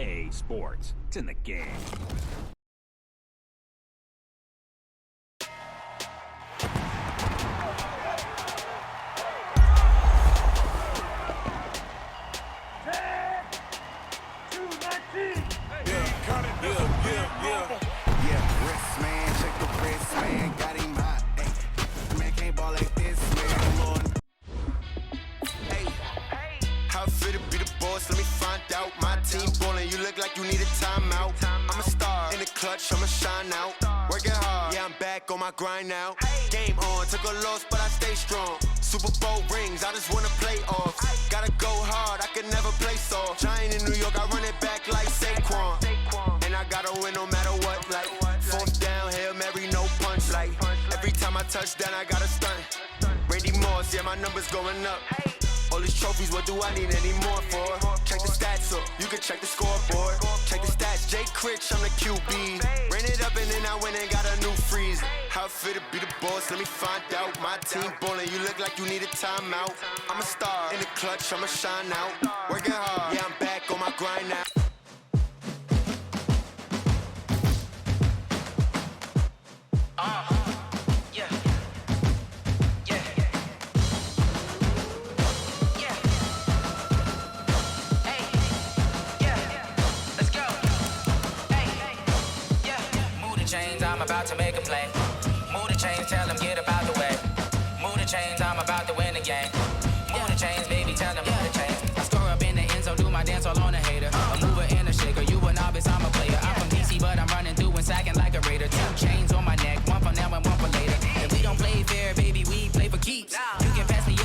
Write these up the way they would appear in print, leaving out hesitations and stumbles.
EA Sports. It's in the game. Let me find out. My team ballin', you look like you need a timeout. I'm a star in the clutch, I'ma shine out. Working hard, yeah, I'm back on my grind now. Game on, took a loss, but I stay strong. Super Bowl rings, I just wanna play off. Gotta go hard, I can never play soft. Giant in New York, I run it back like Saquon. And I gotta win no matter what, like fourth down, Hail Mary, no punch. Like every time I touch down, I gotta stunt. Randy Moss, yeah, my numbers going up. All these trophies, what do I need any more for? Check the stats up, you can check the scoreboard. Check the stats, Jay Critch, I'm the QB. Ran it up and then I went and got a new freeze. How it feel to be the boss, let me find out. My team ballin', you look like you need a timeout. I'm a star in the clutch, I'ma shine out. Working hard, yeah, I'm back on my grind now. I'm about to make a play. Move the chains, tell them get about the way. Move the chains, I'm about to win the game. Move the chains, baby, tell them move the chains. I score up in the end zone, do my dance all on a hater. A mover and a shaker, you a novice, I'm a player. I'm from DC, but I'm running through and sacking like a raider. 2 chains on my neck, one for now and one for later. If we don't play fair, baby, we play for keeps. You can pass me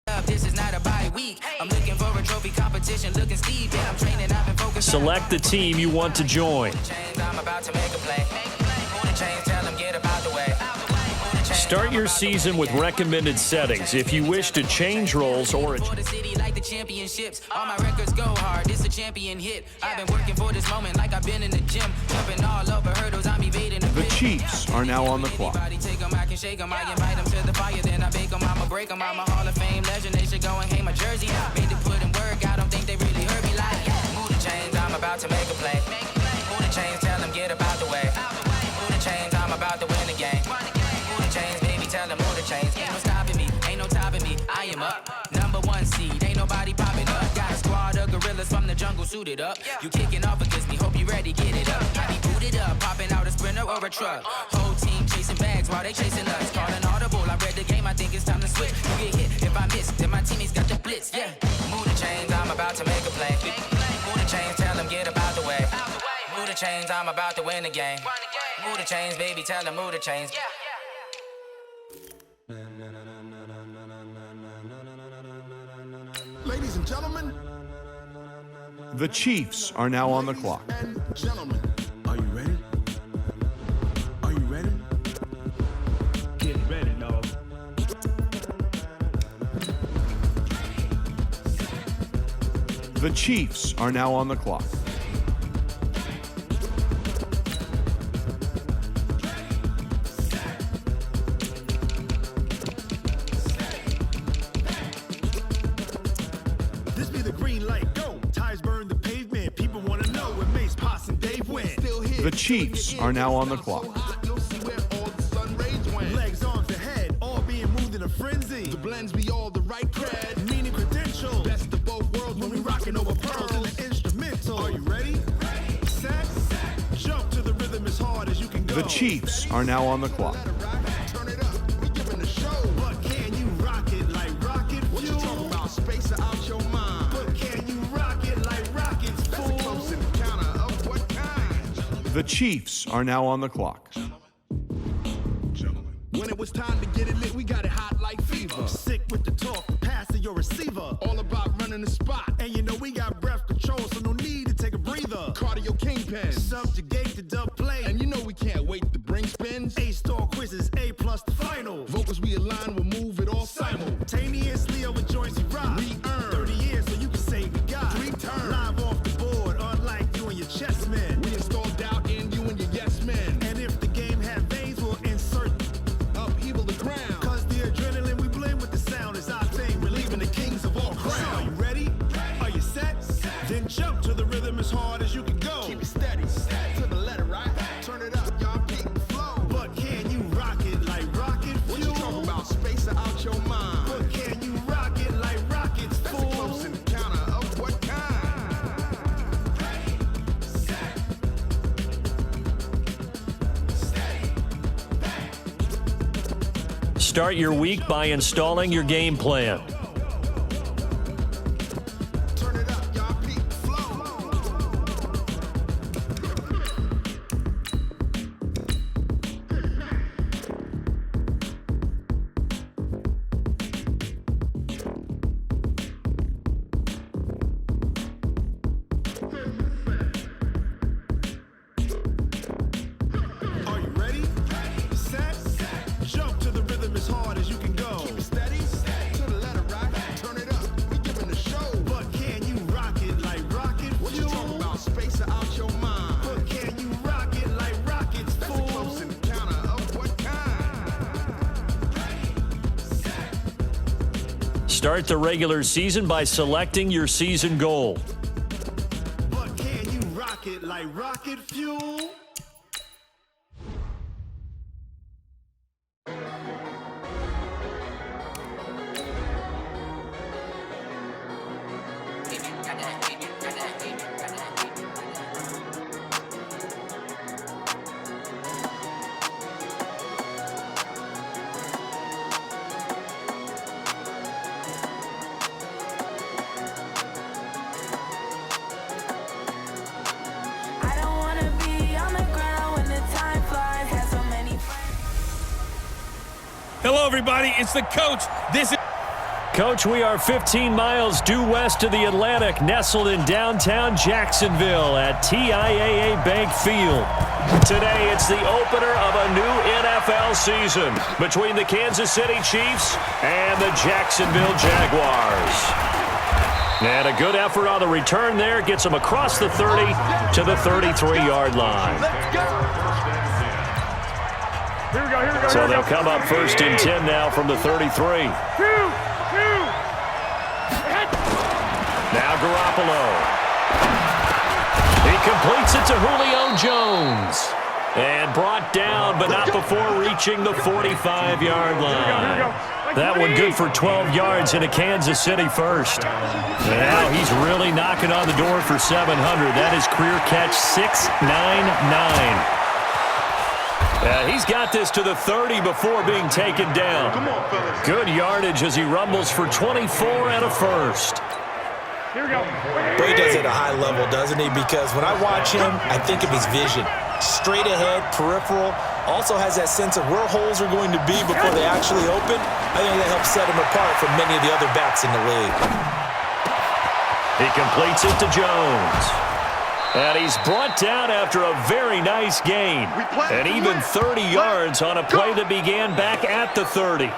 up, this is not a bye week. I'm looking for a trophy competition, looking steep, and I'm training, I've been focused. Select the team you want to join. I'm about to make a play. Move the chains, tell them get about the way. Start your season with recommended settings. If you wish to change roles or for the city like the championships, all my records go hard. This a champion hit. I've been working for this moment like I've been in the gym, jumping all over hurdles. I'm evading the Chiefs are now on the clock. Take them, I can shake them. I invite them to the fire, then I bake them. I'ma break them. I'm a Hall of Fame legend. They should go and hang my jersey. Made to put in work. I don't think they really heard me like. Move the chains. I'm about to make a play. Move the chains. Tell them get about the way. Move the chains. I'm about to win the game. Move the chains, baby. Tell them move the chains. Ain't no stopping me. Ain't no topping me. I am up. #1 seed. Ain't nobody popping up. Got a squad of gorillas from the jungle suited up. You kicking off against me. Hope you ready. Get it up. I be booted up. Popping out a sprinter or a truck. Whole team chasing bags while they chasing us. Calling audible. I read the game. I think it's time to switch. You get hit if I miss. Then my teammates got the blitz. Yeah. Move the chains. I'm about to make a play. Move the chains. Tell them get about the way. Move the chains. I'm about to win the game. Move the chains, baby. Tell them move the chains. Ladies and gentlemen, the Chiefs are now on the clock. And gentlemen, are you ready? Are you ready? Get ready, dog. The Chiefs are now on the clock. This be the green light, go. Tires burn the pavement. People want to know where Mace, Potts, and Dave went. The Chiefs are now on the clock. You'll see where all the sun rays went. Legs, arms, the head, all being moved in a frenzy. The blends be all the right cred, meaning credentials. Best of both worlds when we rocking over pearls in the instrumental. Are you ready? Set, jump to the rhythm as hard as you can go. The Chiefs are now on the clock. Turn it up, we giving the show. But can you rock it like rocket fuel? What you talking about? Space out your mind. But can you rock it like rockets, fool? That's a close encounter of what kind? The Chiefs are now on the clock. When it was time to get it lit, we got it hot like fever. Sick with the talk, pass to your receiver. All about running the spot. And you know we got breath control, so no need to take a breather. Cardio kingpin, subjugate the dub play. And you know we can't wait to bring spins. A-star quizzes, A+ the final. Vocals we align, we'll move it all simultaneously over joints we rock. We earn 30 years so you can say we got 3 turns. Live off the board, unlike you and your chess men. We install doubt in you and your yes men. And if the game had veins, we'll insert upheaval the ground. Cause the adrenaline we blend with the sound is our thing. Relieving the kings of all crowns. So are you ready? Are you set? Then jump to the start your week by installing your game plan. Turn it up, y'all. Peak flow. Are you ready? Set. Jump to the rhythm as hard as you can go. Keep it steady. To the letter, right? Turn it up. We giving the show. But can you rock it like rocket fuel? What you talking about? Space it out your mind. But can you rock it like rockets, fool? That's a close encounter of what kind? Start the regular season by selecting your season goal. But can you rock it like rocket fuel? I don't wanna be on the ground when the time flies. Have so many Hello, everybody. It's the coach. This is Coach, we are 15 miles due west of the Atlantic, nestled in downtown Jacksonville at TIAA Bank Field. Today, it's the opener of a new NFL season between the Kansas City Chiefs and the Jacksonville Jaguars. And a good effort on the return there gets them across the 30 to the 33-yard line. So they'll come up first and 10 now from the 33. Now Garoppolo. He completes it to Julio Jones. And brought down, but not before reaching the 45-yard line. That one good for 12 yards in a Kansas City first. Now he's really knocking on the door for 700. That is career catch 699. He's got this to the 30 before being taken down. Good yardage as he rumbles for 24 and a first. Here we go. But he does it at a high level, doesn't he? Because when I watch him, I think of his vision. Straight ahead, peripheral. Also has that sense of where holes are going to be before they actually open. I think that helps set him apart from many of the other backs in the league. He completes it to Jones. And he's brought down after a very nice gain. And even 30 yards on a play that began back at the 30.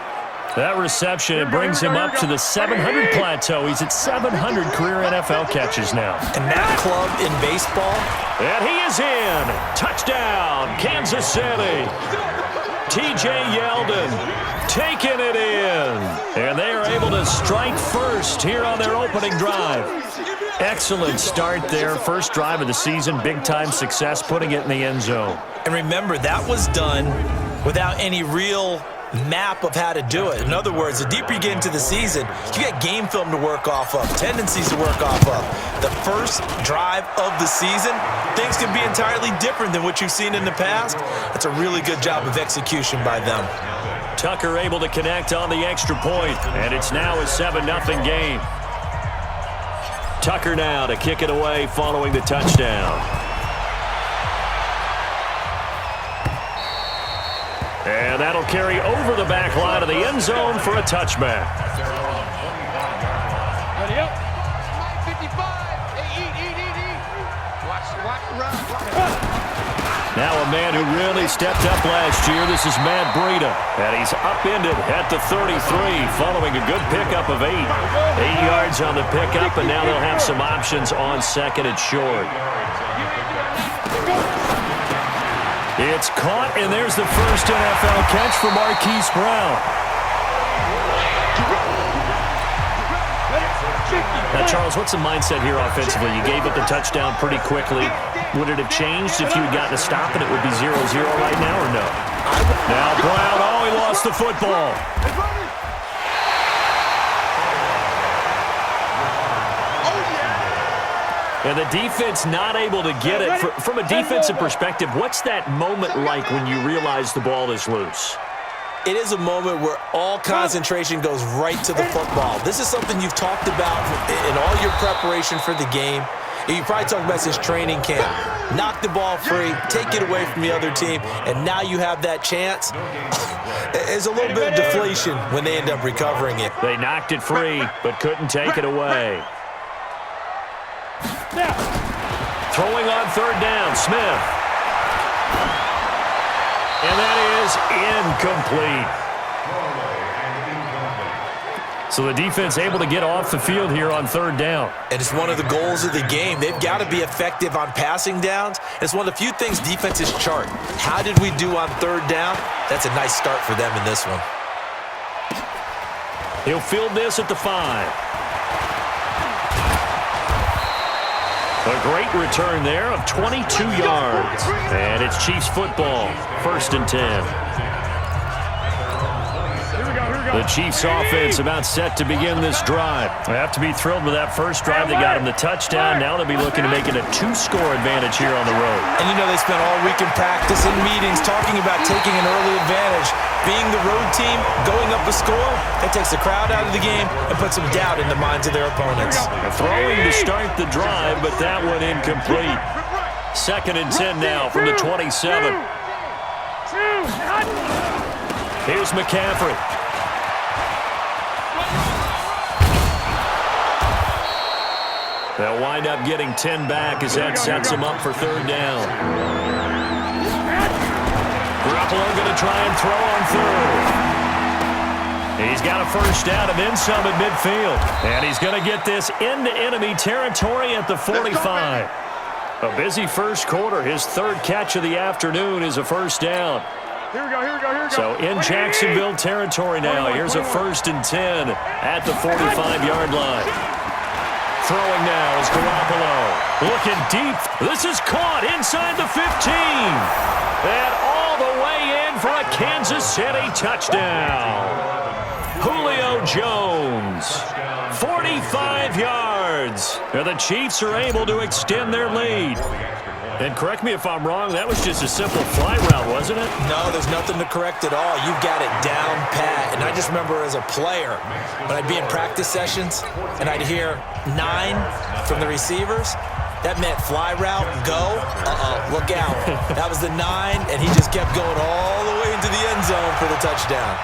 That reception brings him up to the 700 plateau. He's at 700 career NFL catches now. And that club in baseball. And he is in. Touchdown, Kansas City. TJ Yeldon taking it in. And they are able to strike first here on their opening drive. Excellent start there. First drive of the season. Big-time success, putting it in the end zone. And remember, that was done without any real map of how to do it. In other words, the deeper you get into the season, you got game film to work off of, tendencies to work off of. The first drive of the season, things can be entirely different than what you've seen in the past. That's a really good job of execution by them. Tucker able to connect on the extra point, and it's now a 7-0 game. Tucker now to kick it away following the touchdown. And that'll carry over the back line of the end zone for a touchback. Ready up. 55. Now a man who really stepped up last year. This is Matt Breida. And he's upended at the 33 following a good pickup of 8. 8 yards on the pickup, and now they'll have some options on second and short. It's caught, and there's the first NFL catch for Marquise Brown. Now, Charles, what's the mindset here offensively? You gave up the touchdown pretty quickly. Would it have changed if you had gotten a stop and it would be 0-0 right now, or no? Now Brown, oh, he lost the football. And the defense not able to get it. From a defensive perspective, what's that moment like when you realize the ball is loose? it is a moment where all concentration goes right to the football. This is something you've talked about in all your preparation for the game. You probably talked about since training camp. Knock the ball free, take it away from the other team, and now you have that chance. There's a little bit of deflation when they end up recovering it. They knocked it free, but couldn't take it away. Throwing on third down, Smith. And that is incomplete. So the defense able to get off the field here on third down. And it's one of the goals of the game. They've got to be effective on passing downs. It's one of the few things defenses chart. How did we do on third down? That's a nice start for them in this one. He'll field this at the 5. A great return there of 22 yards. And it's Chiefs football, 1st and 10. The Chiefs offense about set to begin this drive. They have to be thrilled with that first drive. They got him the touchdown. Now they'll be looking to make it a 2-score advantage here on the road. And you know they spent all week in practice and meetings talking about taking an early advantage. Being the road team, going up a score, that takes the crowd out of the game and puts some doubt in the minds of their opponents. Throwing to start the drive, but that one incomplete. 2nd and 10 now from the 27. Here's McCaffrey. They'll wind up getting 10 back as that sets them up for third down. Garoppolo going to try and throw on third. He's got a first down and then some at midfield. And he's going to get this into enemy territory at the 45. A busy first quarter. His 3rd catch of the afternoon is a first down. Here we go. So in Jacksonville territory now. Here's a 1st and 10 at the 45-yard line. Throwing now is Garoppolo. Looking deep. This is caught inside the 15. And all the way in for a Kansas City touchdown. Julio Jones. 45 yards. And the Chiefs are able to extend their lead. And correct me if I'm wrong, that was just a simple fly route, wasn't it? No, there's nothing to correct at all. You've got it down pat. And I just remember as a player, when I'd be in practice sessions and I'd hear 9 from the receivers, that meant fly route, go, look out. That was the 9, and he just kept going all the way into the end zone for the touchdown.